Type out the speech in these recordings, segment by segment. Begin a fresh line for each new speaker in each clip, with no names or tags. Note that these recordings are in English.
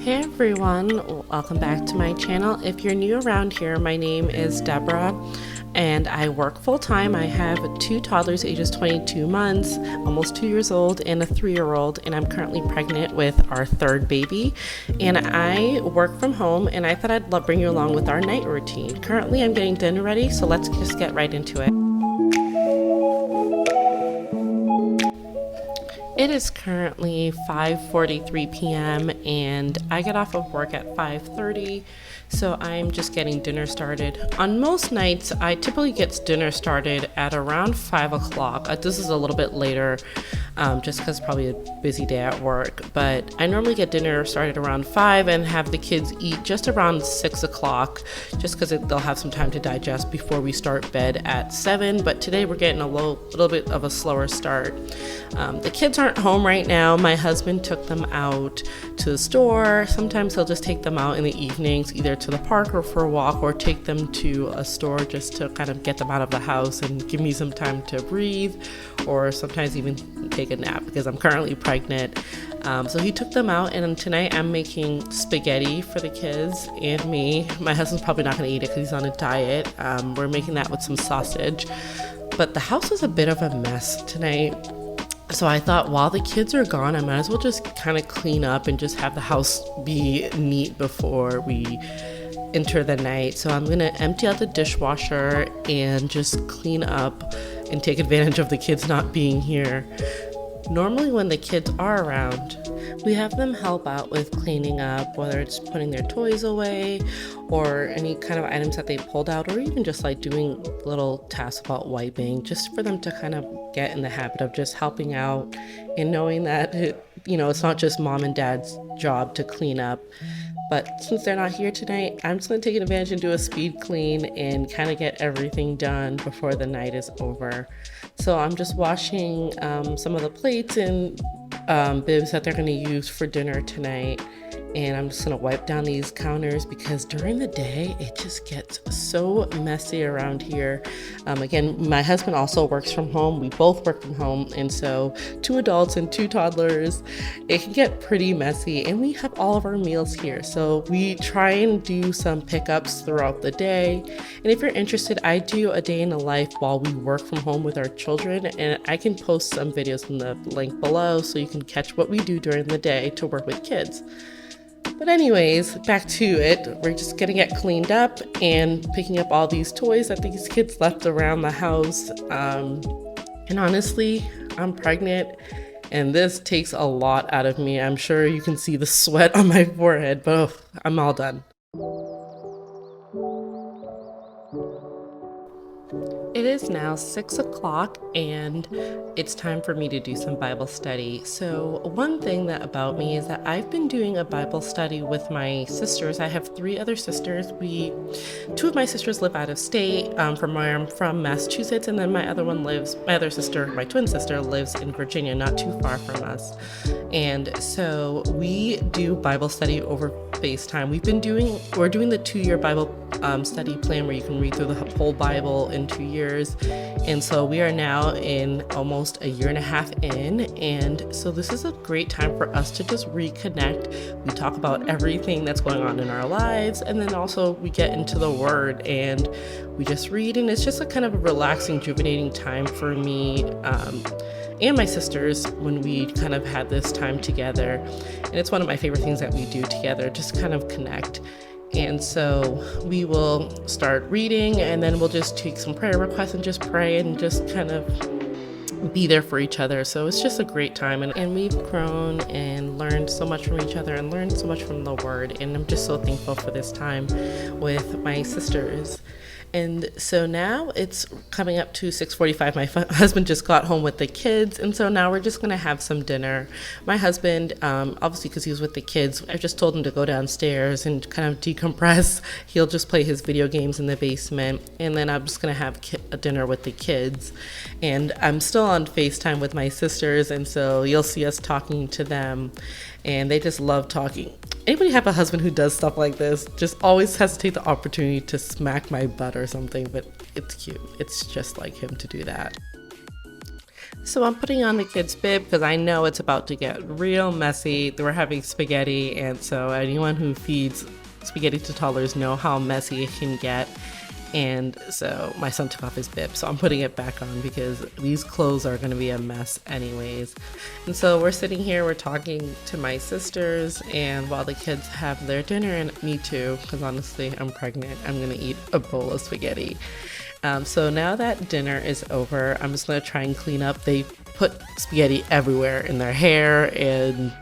Hey everyone, welcome back to my channel. If you're new around here, my name is Deborah and I work full-time. I have two toddlers ages 22 months, almost 2 years old, and a 3-year-old, and I'm currently pregnant with our third baby. And I work from home, and I thought I'd bring you along with our night routine. Currently I'm getting dinner ready, so let's just get right into it. It is currently 5:43 p.m. and I get off of work at 5:30, so I'm just getting dinner started. On most nights, I typically get dinner started at around 5 o'clock. This is a little bit later, just because it's probably a busy day at work, but I normally get dinner started around 5 and have the kids eat just around 6 o'clock, just because they'll have some time to digest before we start bed at 7, but today we're getting a little bit of a slower start. The kids aren't home right now. My husband took them out to the store. Sometimes he'll just take them out in the evenings, either to the park or for a walk, or take them to a store just to kind of get them out of the house and give me some time to breathe, or sometimes even take a nap because I'm currently pregnant. So he took them out, and tonight I'm making spaghetti for the kids and me. My husband's probably not going to eat it because he's on a diet. We're making that with some sausage. But the house is a bit of a mess tonight. So I thought while the kids are gone, I might as well just kind of clean up and just have the house be neat before we enter the night. So I'm going to empty out the dishwasher and just clean up and take advantage of the kids not being here. Normally when the kids are around, we have them help out with cleaning up, whether it's putting their toys away or any kind of items that they pulled out, or even just like doing little tasks about wiping, just for them to kind of get in the habit of just helping out and knowing that it's not just mom and dad's job to clean up. But since they're not here tonight, I'm just going to take advantage and do a speed clean and kind of get everything done before the night is over. So I'm just washing some of the plates and bibs that they're going to use for dinner tonight. And I'm just going to wipe down these counters because during the day, it just gets so messy around here. Again, my husband also works from home. We both work from home. And so 2 adults and 2 toddlers, it can get pretty messy. And we have all of our meals here. So we try and do some pickups throughout the day. And if you're interested, I do a day in the life while we work from home with our children. And I can post some videos in the link below so you can catch what we do during the day to work with kids. But anyways, back to it. We're just gonna get cleaned up and picking up all these toys that these kids left around the house. And honestly, I'm pregnant and this takes a lot out of me. I'm sure you can see the sweat on my forehead, but I'm all done. It is now 6 o'clock and it's time for me to do some Bible study. So one thing about me is that I've been doing a Bible study with my sisters. I have 3 other sisters. 2 of my sisters live out of state from where I'm from, Massachusetts, and then my other sister, my twin sister, lives in Virginia, not too far from us. And so we do Bible study over FaceTime. We're doing the 2-year Bible study plan where you can read through the whole Bible in 2 years. And so we are now in almost a year and a half in. And so this is a great time for us to just reconnect. We talk about everything that's going on in our lives. And then also we get into the Word and we just read. And it's just a kind of a relaxing, rejuvenating time for me and my sisters when we kind of had this time together. And it's one of my favorite things that we do together, just kind of connect. And so we will start reading and then we'll just take some prayer requests and just pray and just kind of be there for each other. So it's just a great time, and we've grown and learned so much from each other and learned so much from the Word. And I'm just so thankful for this time with my sisters. And so now it's coming up to 6:45. My husband just got home with the kids, and so now we're just going to have some dinner. My husband, obviously because he was with the kids, I just told him to go downstairs and kind of decompress. He'll just play his video games in the basement, and then I'm just going to have a dinner with the kids. And I'm still on FaceTime with my sisters, and so you'll see us talking to them, and they just love talking. Anybody have a husband who does stuff like this? Just always has to take the opportunity to smack my butt or something, but it's cute. It's just like him to do that. So I'm putting on the kids' bib because I know it's about to get real messy. We're having spaghetti, and so anyone who feeds spaghetti to toddlers know how messy it can get. And so my son took off his bib, so I'm putting it back on because these clothes are going to be a mess anyways. And so we're sitting here, we're talking to my sisters, and while the kids have their dinner, and me too, because honestly I'm pregnant, I'm going to eat a bowl of spaghetti. So now that dinner is over, I'm just going to try and clean up. They put spaghetti everywhere in their hair, and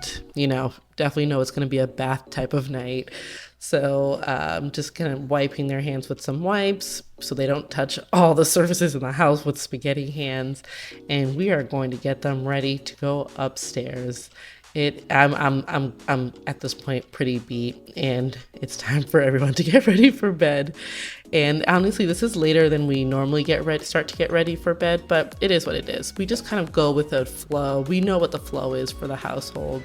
definitely know it's going to be a bath type of night. So I'm just kind of wiping their hands with some wipes so they don't touch all the surfaces in the house with spaghetti hands. And we are going to get them ready to go upstairs. I'm at this point pretty beat, and it's time for everyone to get ready for bed. And honestly, this is later than we normally start to get ready for bed, but it is what it is. We just kind of go with the flow. We know what the flow is for the household.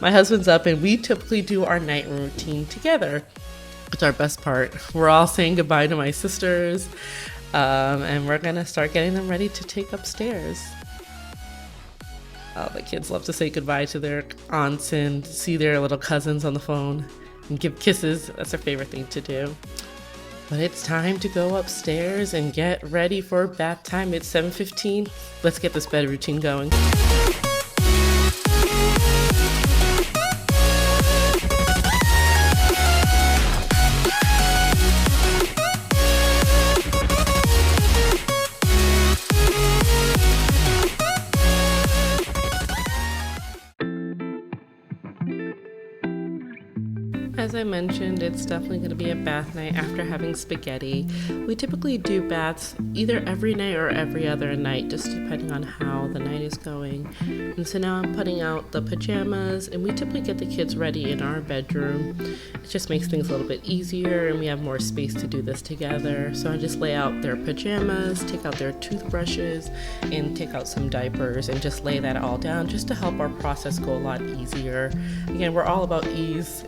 My husband's up, and we typically do our night routine together. It's our best part. We're all saying goodbye to my sisters, and we're gonna start getting them ready to take upstairs. The kids love to say goodbye to their aunts and see their little cousins on the phone and give kisses. That's their favorite thing to do. But it's time to go upstairs and get ready for bath time. It's 7:15. Let's get this bed routine going. As I mentioned, it's definitely going to be a bath night after having spaghetti. We typically do baths either every night or every other night, just depending on how the night is going. And so now I'm putting out the pajamas, and we typically get the kids ready in our bedroom. It just makes things a little bit easier, and we have more space to do this together. So I just lay out their pajamas, take out their toothbrushes, and take out some diapers, and just lay that all down just to help our process go a lot easier. Again, we're all about ease.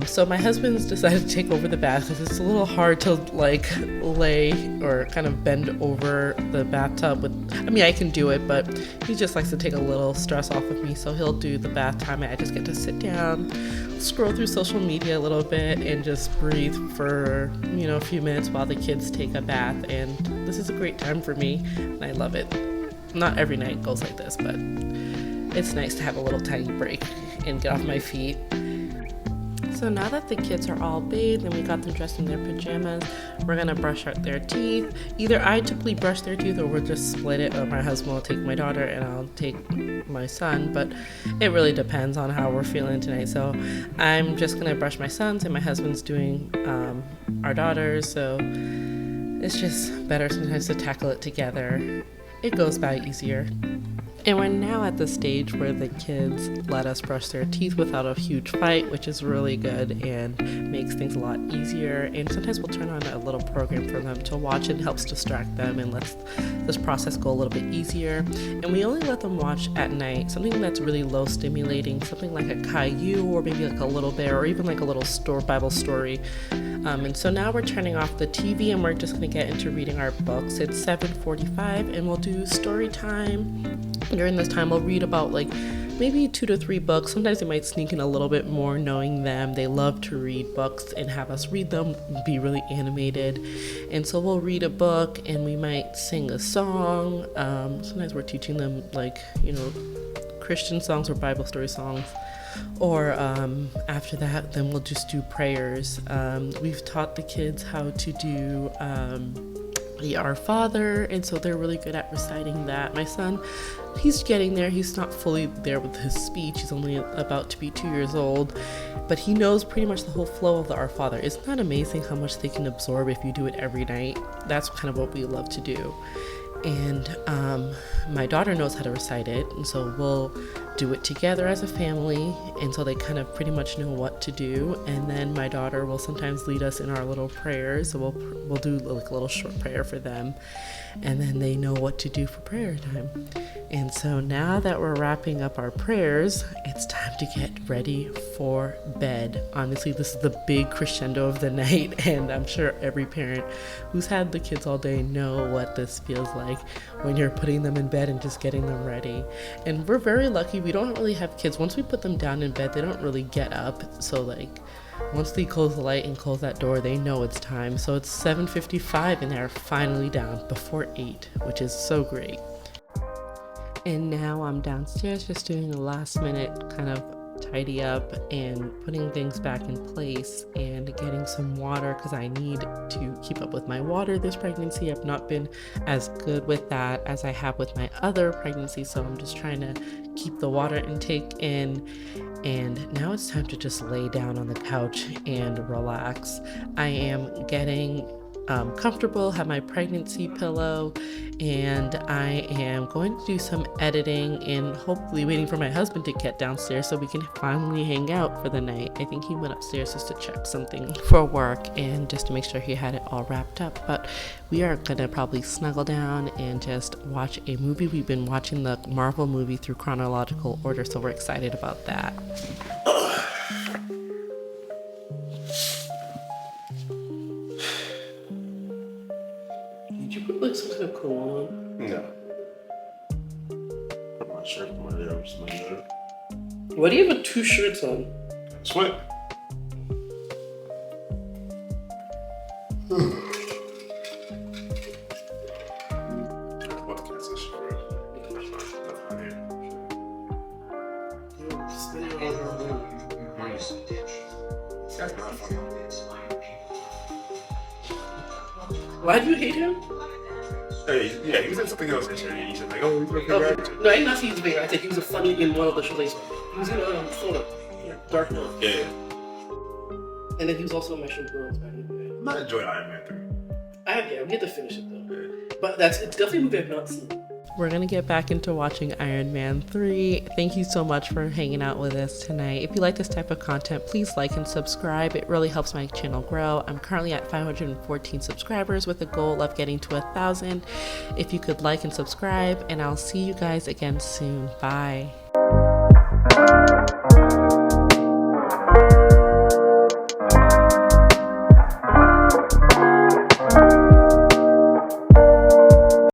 So my husband's decided to take over the bath because it's a little hard to lay or kind of bend over the bathtub I can do it, but he just likes to take a little stress off of me, so he'll do the bath time, and I just get to sit down, scroll through social media a little bit, and just breathe for a few minutes while the kids take a bath. And this is a great time for me, and I love it. Not every night goes like this, but it's nice to have a little tiny break and get off my feet. So now that the kids are all bathed and we got them dressed in their pajamas, we're gonna brush out their teeth. Either I typically brush their teeth, or we'll just split it, or my husband will take my daughter and I'll take my son, but it really depends on how we're feeling tonight. So I'm just gonna brush my sons, and my husband's doing our daughters, so it's just better sometimes to tackle it together. It goes by easier. And we're now at the stage where the kids let us brush their teeth without a huge fight, which is really good and makes things a lot easier. And sometimes we'll turn on a little program for them to watch. It helps distract them and lets this process go a little bit easier. And we only let them watch at night, something that's really low stimulating, something like a Caillou, or maybe like a Little Bear, or even like a little Bible story. And so now we're turning off the TV, and we're just going to get into reading our books. It's 7:45, and we'll do story time. During this time, we'll read about maybe 2 to 3 books. Sometimes they might sneak in a little bit more, knowing them. They love to read books and have us read them, be really animated. And so we'll read a book, and we might sing a song. Sometimes we're teaching them Christian songs or Bible story songs. Or after that, then we'll just do prayers. We've taught the kids how to do the Our Father, and so they're really good at reciting that. My son, he's getting there. He's not fully there with his speech. He's only about to be 2 years old, but he knows pretty much the whole flow of the Our Father. Isn't that amazing how much they can absorb if you do it every night? That's kind of what we love to do. And my daughter knows how to recite it, and so we'll do it together as a family, and so they kind of pretty much know what to do. And then my daughter will sometimes lead us in our little prayers, so we'll do like a little short prayer for them, and then they know what to do for prayer time. And so now that we're wrapping up our prayers, it's time to get ready for bed. Honestly, this is the big crescendo of the night, and I'm sure every parent who's had the kids all day know what this feels like when you're putting them in bed and just getting them ready. And we're very lucky, we don't really have kids. Once we put them down in bed, they don't really get up. So like once they close the light and close that door, they know it's time. So it's 7:55 and they're finally down before 8, which is so great. And now I'm downstairs just doing a last minute kind of tidy up and putting things back in place and getting some water because I need to keep up with my water this pregnancy. I've not been as good with that as I have with my other pregnancy, so I'm just trying to keep the water intake in. And now it's time to just lay down on the couch and relax. I am getting comfortable, have my pregnancy pillow, and I am going to do some editing and hopefully waiting for my husband to get downstairs so we can finally hang out for the night. I think he went upstairs just to check something for work and just to make sure he had it all wrapped up, but we are gonna probably snuggle down and just watch a movie. We've been watching the Marvel movie through chronological order, so we're excited about that. Like some kind of cologne?
No. Put my shirt on my hair, smell good.
Why do you have 2 shirts on?
Sweat.
Why do you hate him?
Hey, yeah, he was in something else this year. He said like, oh, he's my favorite actor.
No, I did not see his big. I think he was a funny in one of the shows. He was in Florida, Dark Knight.
Yeah.
And then he was also in my show Girls back in the day.
I'm not enjoying Iron Man 3.
We get to finish it though.
Yeah.
But it's definitely a movie I've not seen. We're gonna get back into watching Iron Man 3. Thank you so much for hanging out with us tonight. If you like this type of content, please like and subscribe. It really helps my channel grow. I'm currently at 514 subscribers with a goal of getting to 1,000. If you could like and subscribe, and I'll see you guys again soon. Bye.